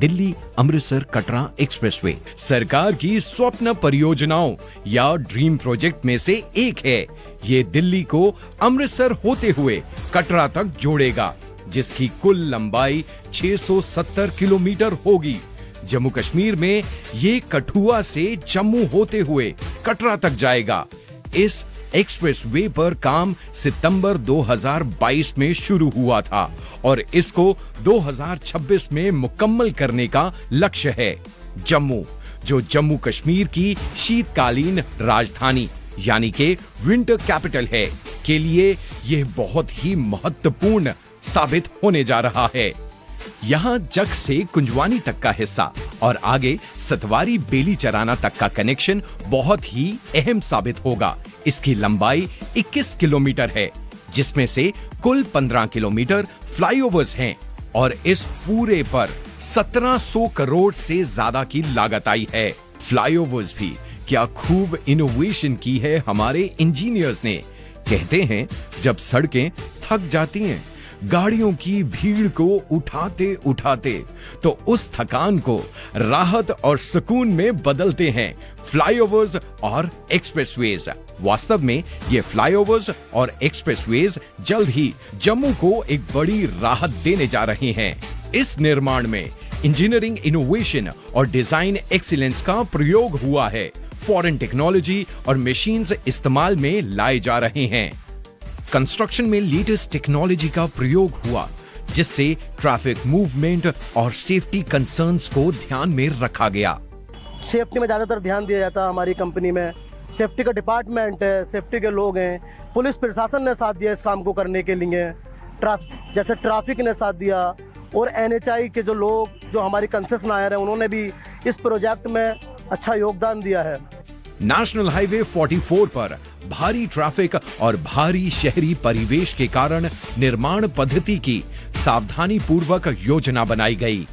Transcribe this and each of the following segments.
Delhi Amritsar Katra expressway सरकार की स्वप्न परियोजनाओं या ड्रीम प्रोजेक्ट में से एक है। ये दिल्ली को अमृतसर होते हुए कटरा तक जोड़ेगा, जिसकी कुल लंबाई 670 किलोमीटर होगी। जम्मू कश्मीर में ये कठुआ से जम्मू होते हुए कटरा तक जाएगा। इस एक्सप्रेसवे पर काम सितंबर 2022 में शुरू हुआ था और इसको 2026 में मुकम्मल करने का लक्ष्य है। जम्मू, जो जम्मू कश्मीर की शीतकालीन राजधानी यानी कि विंटर कैपिटल है, के लिए यह बहुत ही महत्वपूर्ण साबित होने जा रहा है। यहाँ जख से कुंजवानी तक का हिस्सा और आगे सतवारी बेली चराना तक का कनेक्शन बहुत ही अहम साबित होगा। इसकी लंबाई 21 किलोमीटर है, जिसमें से कुल 15 किलोमीटर फ्लाईओवर्स हैं और इस पूरे पर 1700 करोड़ से ज्यादा की लागत आई है। फ्लाईओवर्स भी क्या खूब इनोवेशन की है हमारे इंजीनियर्स ने। कहते हैं जब सड़कें थक जाती हैं गाड़ियों की भीड़ को उठाते उठाते, तो उस थकान को राहत और सुकून में बदलते हैं फ्लाईओवर्स और एक्सप्रेसवेज। वास्तव में ये फ्लाईओवर्स और एक्सप्रेसवेज जल्द ही जम्मू को एक बड़ी राहत देने जा रहे हैं। इस निर्माण में इंजीनियरिंग इनोवेशन और डिजाइन एक्सीलेंस का प्रयोग हुआ है। फॉरेन टेक्नोलॉजी और मशीन्स इस्तेमाल में लाए जा रहे हैं। कंस्ट्रक्शन में लेटेस्ट टेक्नोलॉजी का प्रयोग हुआ, जिससे ट्रैफिक मूवमेंट और सेफ्टी कंसर्न्स को ध्यान में रखा गया। सेफ्टी में ज्यादातर ध्यान दिया जाता है हमारी कंपनी में। सेफ्टी का डिपार्टमेंट है, सेफ्टी के लोग हैं, पुलिस प्रशासन ने साथ दिया इस काम को करने के लिए, जैसे ट्रैफिक ने साथ दिया और NHI के जो लोग जो हमारी कंसेशनायर है उन्होंने भी इस प्रोजेक्ट में अच्छा योगदान दिया है। नेशनल हाईवे 44 पर भारी ट्रैफिक और भारी शहरी परिवेश के कारण निर्माण पद्धति की सावधानी पूर्वक योजना बनाई गई।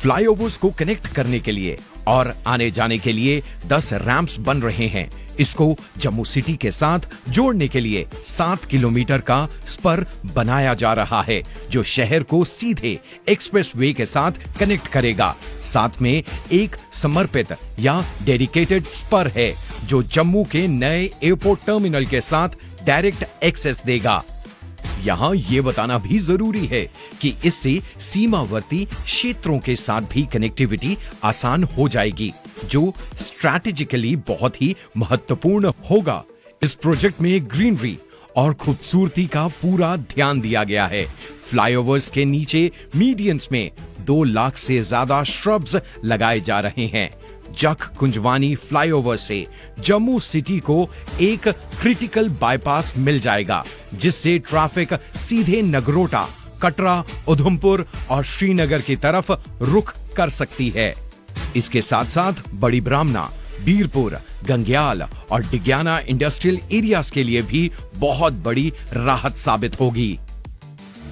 फ्लाईओवर्स को कनेक्ट करने के लिए और आने जाने के लिए 10 रैंप्स बन रहे हैं। इसको जम्मू सिटी के साथ जोड़ने के लिए 7 किलोमीटर का स्पर बनाया जा रहा है, जो शहर को सीधे एक्सप्रेसवे के साथ कनेक्ट करेगा। साथ में एक समर्पित या डेडिकेटेड स्पर है, जो जम्मू के नए एयरपोर्ट टर्मिनल के साथ डायरेक्ट एक्सेस देगा। यहाँ ये बताना भी जरूरी है कि इससे सीमावर्ती क्षेत्रों के साथ भी कनेक्टिविटी आसान हो जाएगी, जो स्ट्रैटेजिकली बहुत ही महत्वपूर्ण होगा। इस प्रोजेक्ट में ग्रीनरी और खूबसूरती का पूरा ध्यान दिया गया है। फ्लाईओवर्स के नीचे मीडियंस में 2 लाख से ज्यादा श्रब्स लगाए जा रहे हैं। जख कुंजवानी फ्लाईओवर से जम्मू सिटी को एक क्रिटिकल बाईपास मिल जाएगा, जिससे ट्रैफिक सीधे नगरोटा, कटरा, उधमपुर और श्रीनगर की तरफ रुख कर सकती है। इसके साथ साथ बड़ी ब्राह्मणा, बीरपुर, गंग्याल और डिग्याना इंडस्ट्रियल एरियाज के लिए भी बहुत बड़ी राहत साबित होगी।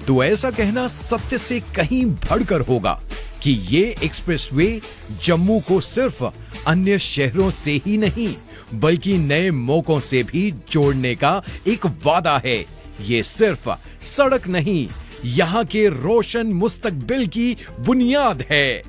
तो ऐसा कहना सत्य से कहीं बढ़कर होगा कि ये एक्सप्रेसवे जम्मू को सिर्फ अन्य शहरों से ही नहीं बल्कि नए मौकों से भी जोड़ने का एक वादा है। ये सिर्फ सड़क नहीं, यहाँ के रोशन मुस्तकबिल की बुनियाद है।